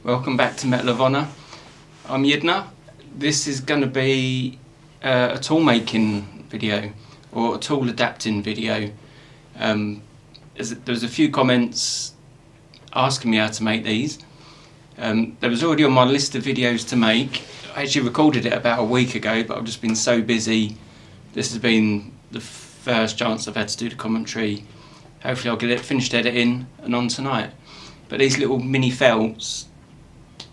Welcome back to Metal of Honour. I'm Yidna. This is going to be a tool making video, or a tool adapting video. There's a few comments asking me how to make these. There was already on my list of videos to make. I actually recorded it about a week ago, but I've just been so busy. This has been the first chance I've had to do the commentary. Hopefully I'll get it finished editing and on tonight. But these little mini felts,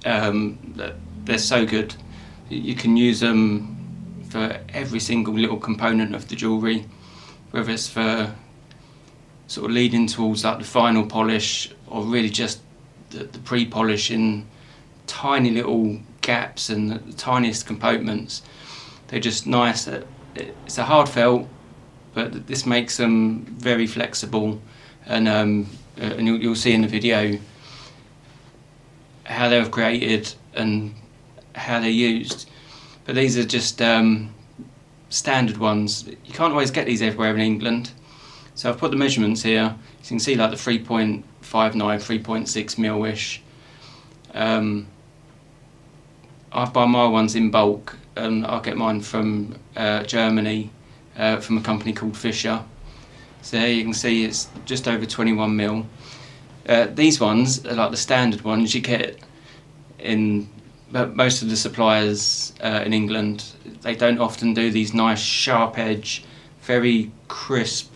they're so good. You can use them for every single little component of the jewellery, whether it's for sort of leading towards like the final polish, or really just the pre-polish in tiny little gaps and the tiniest compartments. They're just nice. It's a hard felt, but this makes them very flexible, and you'll see in the video how they were created and how they're used. But these are just standard ones. You can't always get these everywhere in England, so I've put the measurements here. You can see like the 3.59, 3.6 mil-ish. I buy my ones in bulk, and I get mine from Germany, from a company called Fisher. So there you can see it's just over 21 mil. These ones are like the standard ones you get in most of the suppliers in England. They don't often do these nice sharp edge, very crisp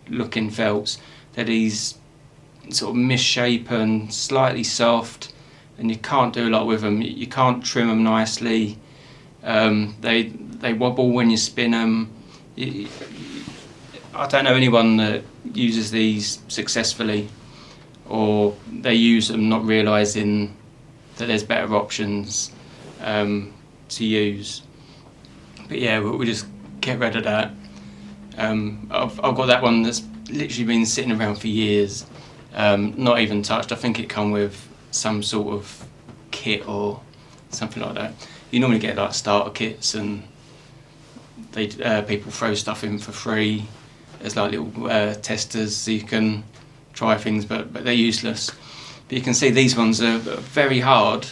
looking felts. They're these sort of misshapen, slightly soft, and you can't do a lot with them. You can't trim them nicely. They wobble when you spin them. I don't know anyone that uses these successfully, or they use them not realising that there's better options to use. But yeah, we'll just get rid of that. I've got that one that's literally been sitting around for years, not even touched. I think it come with some sort of kit or something like that. You normally get like starter kits, and they people throw stuff in for free. There's like little testers so you can try things, but they're useless. But you can see these ones are very hard,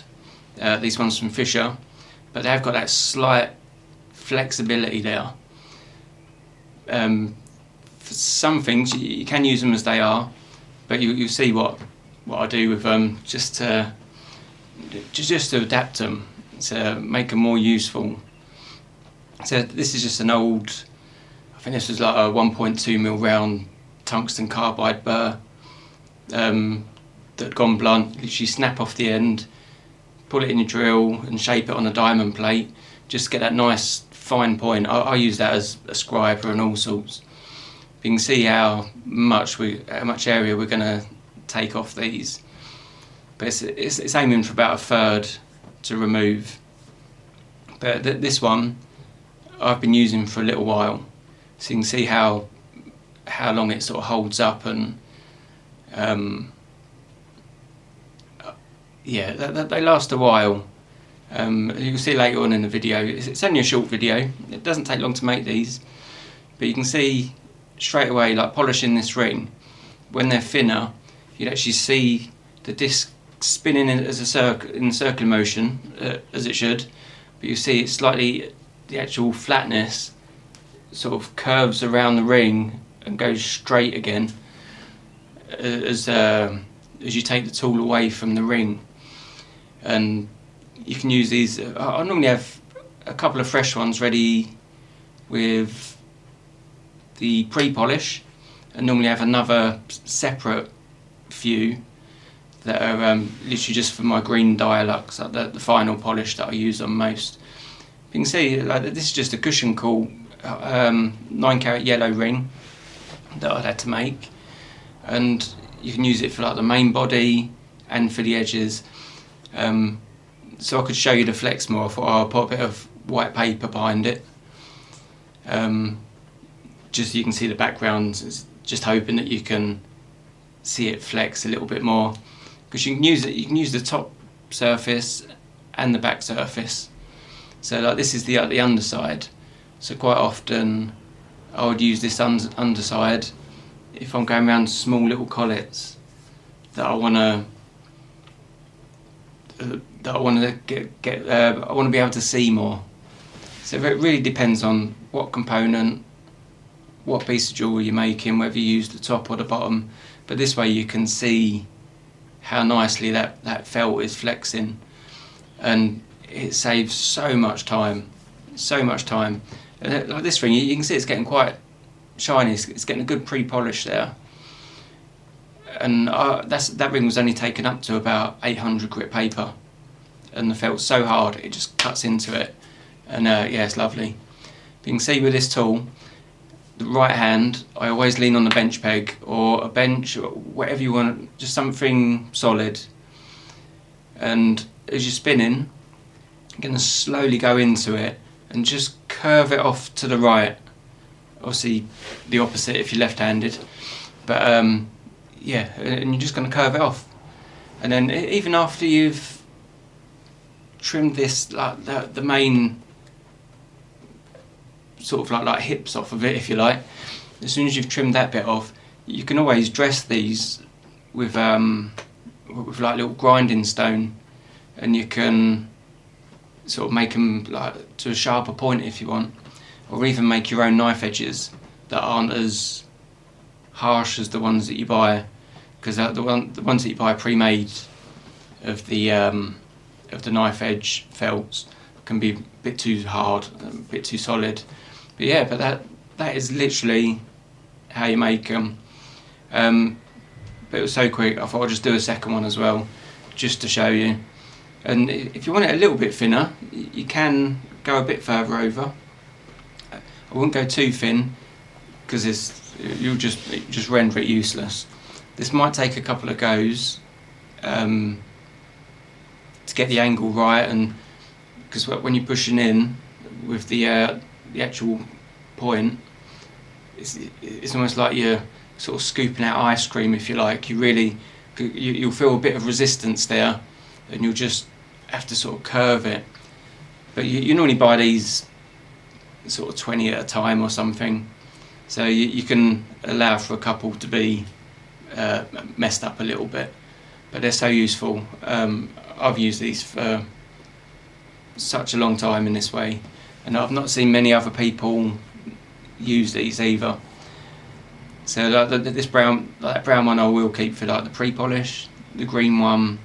these ones from Fisher, but they've got that slight flexibility there. For some things you can use them as they are, but you'll see what I do with them, just to adapt them, to make them more useful. So this is just an old, I think this was like a 1.2 mil round tungsten carbide burr that had gone blunt. Literally snap off the end, put it in your drill and shape it on a diamond plate, just to get that nice fine point. I use that as a scriber and all sorts. You can see how much area we're going to take off these, but it's aiming for about a third to remove. But this one I've been using for a little while, so you can see how long it sort of holds up, and yeah, they last a while. You'll see later on in the video. It's only a short video. It doesn't take long to make these, but you can see straight away, like polishing this ring, when they're thinner, you'd actually see the disc spinning as in circular motion, as it should, but you see it's slightly, the actual flatness sort of curves around the ring and goes straight again as you take the tool away from the ring. And you can use these. I normally have a couple of fresh ones ready with the pre-polish, and normally have another separate few that are literally just for my green Dialux, like the final polish that I use on most. You can see like this is just a cushion cool 9-carat yellow ring that I'd had to make, and you can use it for like the main body and for the edges. So I could show you the flex more. I thought I'll put a bit of white paper behind it, just so you can see the background. Just hoping that you can see it flex a little bit more, because you can use it. You can use the top surface and the back surface. So like this is the underside. So quite often I would use this underside if I'm going around small little collets that I want to that I want to get I want to be able to see more. So it really depends on what component, what piece of jewellery you're making, whether you use the top or the bottom. But this way you can see how nicely that felt is flexing, and it saves so much time, so much time. And like this ring, you can see it's getting quite shiny. It's getting a good pre-polish there. And that ring was only taken up to about 800 grit paper, and the felt's so hard it just cuts into it, and yeah, it's lovely. But you can see with this tool, the right hand, I always lean on the bench peg or a bench or whatever you want, just something solid, and as you're spinning, you're going to slowly go into it and just curve it off to the right. Obviously the opposite if you're left-handed, but yeah, and you're just going to curve it off. And then even after you've trimmed this, like the main sort of like hips off of it, if you like, as soon as you've trimmed that bit off, you can always dress these with like little grinding stone, and you can sort of make them like to a sharper point if you want, or even make your own knife edges that aren't as harsh as the ones that you buy, because the ones that you buy pre-made of the knife edge felts can be a bit too hard, a bit too solid. But yeah, but that is literally how you make them. But it was so quick, I thought I'd just do a second one as well, just to show you. And if you want it a little bit thinner, you can go a bit further over. I wouldn't go too thin, because you'll just render it useless. This might take a couple of goes to get the angle right, and because when you're pushing in with the actual point, it's almost like you're sort of scooping out ice cream, if you like. You'll feel a bit of resistance there, and you'll just have to sort of curve it. But you normally buy these sort of 20 at a time or something, so you can allow for a couple to be messed up a little bit, but they're so useful. I've used these for such a long time in this way, and I've not seen many other people use these either. So like that brown one I will keep for like the pre-polish. The green one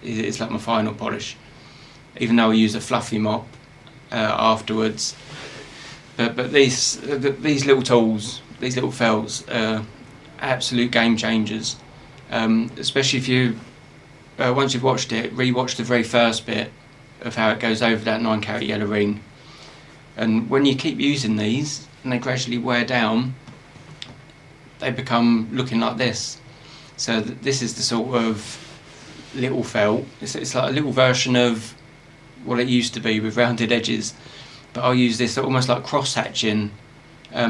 is like my final polish, even though I use a fluffy mop afterwards. But these little tools, these little felts, are absolute game changers. Especially if you once you've watched it, re-watch the very first bit of how it goes over that 9-carat yellow ring. And when you keep using these and they gradually wear down, they become looking like this. So this is the sort of little felt. It's like a little version of what it used to be with rounded edges. But I'll use this almost like cross-hatching,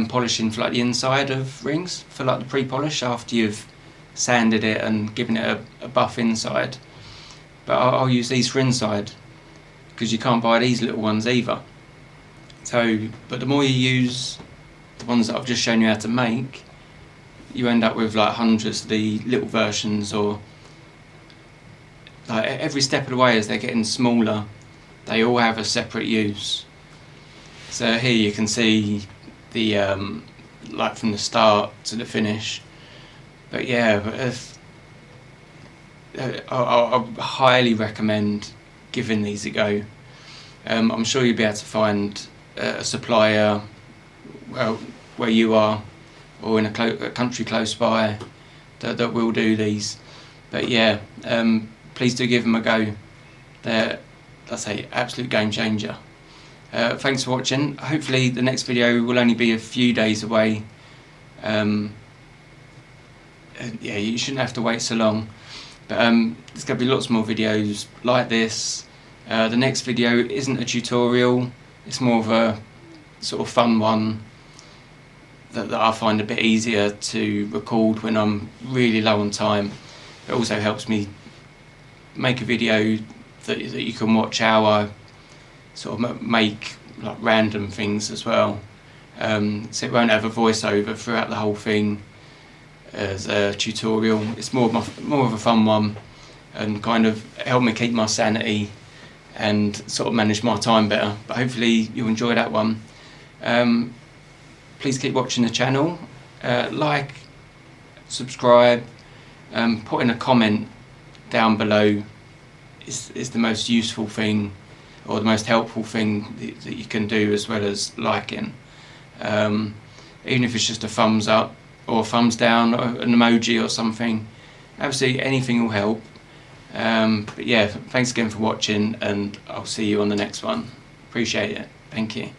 polishing for like the inside of rings, for like the pre-polish after you've sanded it and given it a buff inside. But I'll use these for inside, because you can't buy these little ones either. So, but the more you use the ones that I've just shown you how to make, you end up with like hundreds of the little versions, or like every step of the way as they're getting smaller, they all have a separate use. So here you can see the like from the start to the finish. But yeah, I highly recommend giving these a go. I'm sure you'll be able to find a supplier where you are, or in a country close by, that will do these. But yeah, please do give them a go. They're, let's say, absolute game changer. Thanks for watching. Hopefully the next video will only be a few days away. Yeah, you shouldn't have to wait so long. But there's going to be lots more videos like this. The next video isn't a tutorial, it's more of a sort of fun one that I find a bit easier to record when I'm really low on time. It also helps me make a video that you can watch how I sort of make like random things as well. So it won't have a voiceover throughout the whole thing as a tutorial. It's more of a fun one. and kind of help me keep my sanity and sort of manage my time better. But hopefully you'll enjoy that one. Please keep watching the channel, like, subscribe, put in a comment down below is the most useful thing or the most helpful thing that you can do, as well as liking. Even if it's just a thumbs up or a thumbs down or an emoji or something, absolutely anything will help. But yeah, thanks again for watching, and I'll see you on the next one. Appreciate it. Thank you.